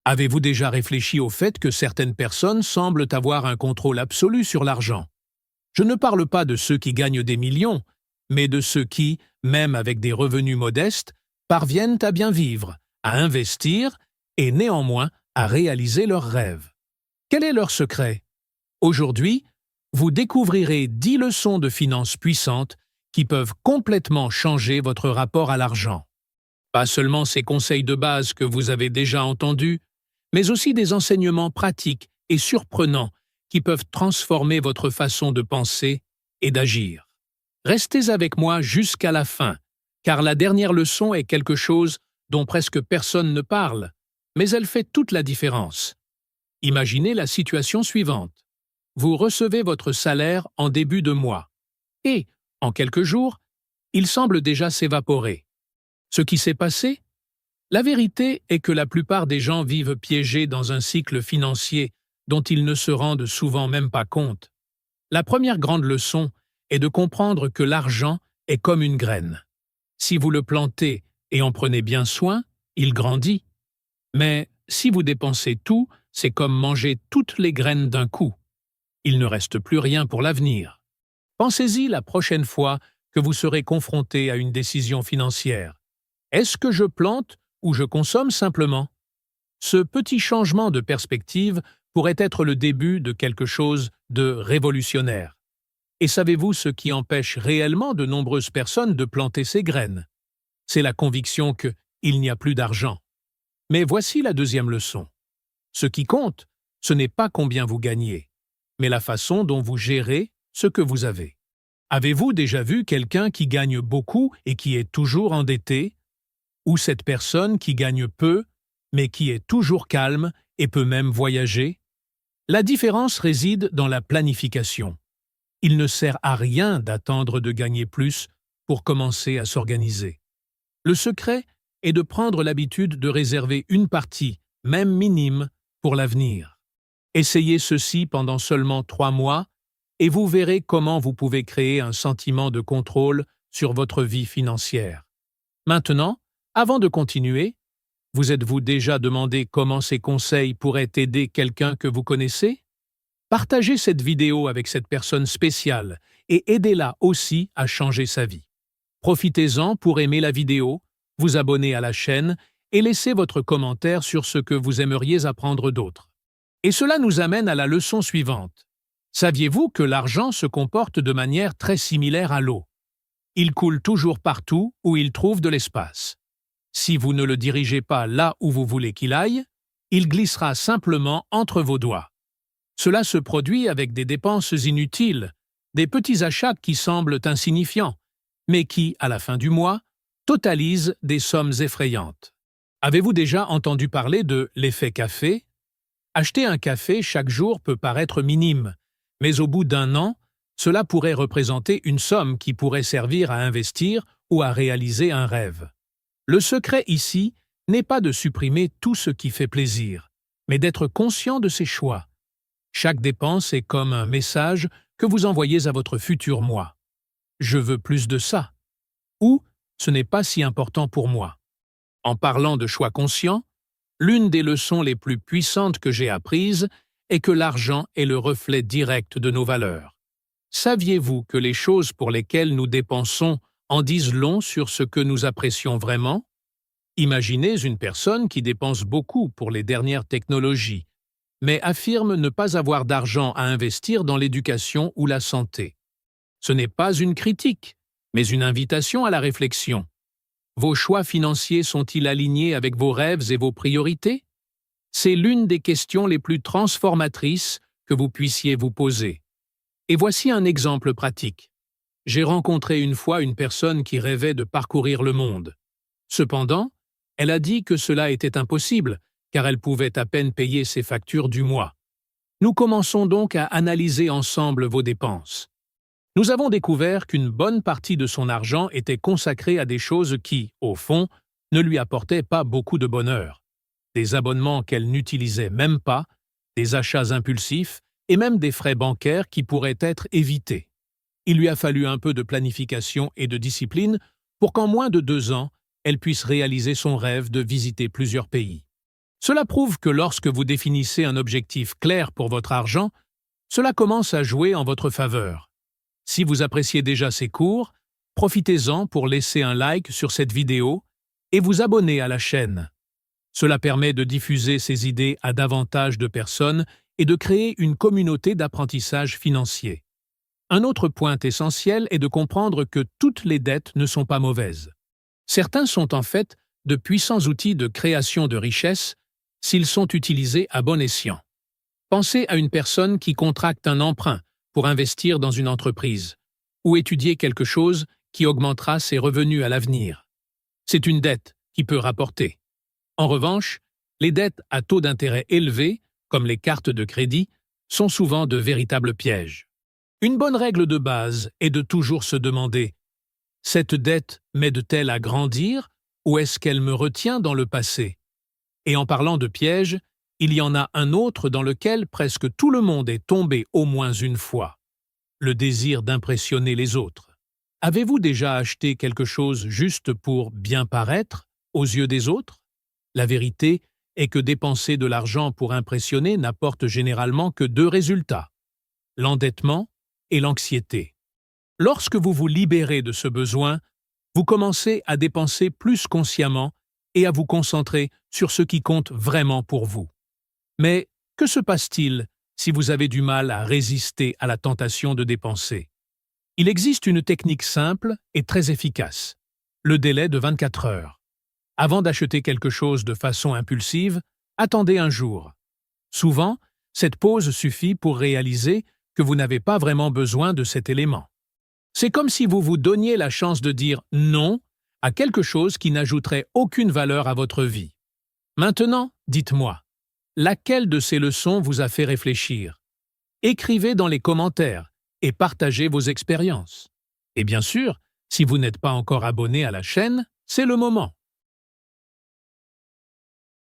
Avez-vous déjà réfléchi au fait que certaines personnes semblent avoir un contrôle absolu sur l'argent? Je ne parle pas de ceux qui gagnent des millions, mais de ceux qui, même avec des revenus modestes, parviennent à bien vivre, à investir et néanmoins à réaliser leurs rêves. Quel est leur secret? Aujourd'hui, vous découvrirez 10 leçons de finances puissantes qui peuvent complètement changer votre rapport à l'argent. Pas seulement ces conseils de base que vous avez déjà entendus, mais aussi des enseignements pratiques et surprenants qui peuvent transformer votre façon de penser et d'agir. Restez avec moi jusqu'à la fin, car la dernière leçon est quelque chose dont presque personne ne parle, mais elle fait toute la différence. Imaginez la situation suivante. Vous recevez votre salaire en début de mois, et, en quelques jours, il semble déjà s'évaporer. Ce qui s'est passé? La vérité est que la plupart des gens vivent piégés dans un cycle financier dont ils ne se rendent souvent même pas compte. La première grande leçon est de comprendre que l'argent est comme une graine. Si vous le plantez et en prenez bien soin, il grandit. Mais si vous dépensez tout, c'est comme manger toutes les graines d'un coup. Il ne reste plus rien pour l'avenir. Pensez-y la prochaine fois que vous serez confronté à une décision financière. Est-ce que je plante ou je consomme simplement? Ce petit changement de perspective pourrait être le début de quelque chose de révolutionnaire. Et savez-vous ce qui empêche réellement de nombreuses personnes de planter ces graines? C'est la conviction qu'il n'y a plus d'argent. Mais voici la deuxième leçon. Ce qui compte, ce n'est pas combien vous gagnez, mais la façon dont vous gérez ce que vous avez. Avez-vous déjà vu quelqu'un qui gagne beaucoup et qui est toujours endetté? Ou cette personne qui gagne peu, mais qui est toujours calme et peut même voyager? La différence réside dans la planification. Il ne sert à rien d'attendre de gagner plus pour commencer à s'organiser. Le secret est de prendre l'habitude de réserver une partie, même minime, pour l'avenir. Essayez ceci pendant seulement 3 mois et vous verrez comment vous pouvez créer un sentiment de contrôle sur votre vie financière. Maintenant, avant de continuer, vous êtes-vous déjà demandé comment ces conseils pourraient aider quelqu'un que vous connaissez? Partagez cette vidéo avec cette personne spéciale et aidez-la aussi à changer sa vie. Profitez-en pour aimer la vidéo, vous abonner à la chaîne et laisser votre commentaire sur ce que vous aimeriez apprendre d'autre. Et cela nous amène à la leçon suivante. Saviez-vous que l'argent se comporte de manière très similaire à l'eau? Il coule toujours partout où il trouve de l'espace. Si vous ne le dirigez pas là où vous voulez qu'il aille, il glissera simplement entre vos doigts. Cela se produit avec des dépenses inutiles, des petits achats qui semblent insignifiants, mais qui, à la fin du mois, totalisent des sommes effrayantes. Avez-vous déjà entendu parler de l'effet café? Acheter un café chaque jour peut paraître minime, mais au bout d'un an, cela pourrait représenter une somme qui pourrait servir à investir ou à réaliser un rêve. Le secret ici n'est pas de supprimer tout ce qui fait plaisir, mais d'être conscient de ses choix. Chaque dépense est comme un message que vous envoyez à votre futur moi. Je veux plus de ça. Ou ce n'est pas si important pour moi. En parlant de choix conscients, l'une des leçons les plus puissantes que j'ai apprises est que l'argent est le reflet direct de nos valeurs. Saviez-vous que les choses pour lesquelles nous dépensons en disent long sur ce que nous apprécions vraiment? Imaginez une personne qui dépense beaucoup pour les dernières technologies, mais affirme ne pas avoir d'argent à investir dans l'éducation ou la santé. Ce n'est pas une critique, mais une invitation à la réflexion. Vos choix financiers sont-ils alignés avec vos rêves et vos priorités? C'est l'une des questions les plus transformatrices que vous puissiez vous poser. Et voici un exemple pratique. J'ai rencontré une fois une personne qui rêvait de parcourir le monde. Cependant, elle a dit que cela était impossible, car elle pouvait à peine payer ses factures du mois. Nous commençons donc à analyser ensemble vos dépenses. Nous avons découvert qu'une bonne partie de son argent était consacrée à des choses qui, au fond, ne lui apportaient pas beaucoup de bonheur. Des abonnements qu'elle n'utilisait même pas, des achats impulsifs et même des frais bancaires qui pourraient être évités. Il lui a fallu un peu de planification et de discipline pour qu'en moins de 2 ans, elle puisse réaliser son rêve de visiter plusieurs pays. Cela prouve que lorsque vous définissez un objectif clair pour votre argent, cela commence à jouer en votre faveur. Si vous appréciez déjà ces cours, profitez-en pour laisser un like sur cette vidéo et vous abonner à la chaîne. Cela permet de diffuser ces idées à davantage de personnes et de créer une communauté d'apprentissage financier. Un autre point essentiel est de comprendre que toutes les dettes ne sont pas mauvaises. Certains sont en fait de puissants outils de création de richesse s'ils sont utilisés à bon escient. Pensez à une personne qui contracte un emprunt pour investir dans une entreprise ou étudier quelque chose qui augmentera ses revenus à l'avenir. C'est une dette qui peut rapporter. En revanche, les dettes à taux d'intérêt élevés, comme les cartes de crédit, sont souvent de véritables pièges. Une bonne règle de base est de toujours se demander « Cette dette m'aide-t-elle à grandir ou est-ce qu'elle me retient dans le passé ?» Et en parlant de pièges, il y en a un autre dans lequel presque tout le monde est tombé au moins une fois. Le désir d'impressionner les autres. Avez-vous déjà acheté quelque chose juste pour bien paraître aux yeux des autres? La vérité est que dépenser de l'argent pour impressionner n'apporte généralement que deux résultats: l'endettement et l'anxiété. Lorsque vous vous libérez de ce besoin, vous commencez à dépenser plus consciemment et à vous concentrer sur ce qui compte vraiment pour vous. Mais que se passe-t-il si vous avez du mal à résister à la tentation de dépenser? Il existe une technique simple et très efficace: le délai de 24 heures. Avant d'acheter quelque chose de façon impulsive, attendez un jour. Souvent, cette pause suffit pour réaliser que vous n'avez pas vraiment besoin de cet élément. C'est comme si vous vous donniez la chance de dire non à quelque chose qui n'ajouterait aucune valeur à votre vie. Maintenant, dites-moi, laquelle de ces leçons vous a fait réfléchir? Écrivez dans les commentaires et partagez vos expériences. Et bien sûr, si vous n'êtes pas encore abonné à la chaîne, c'est le moment.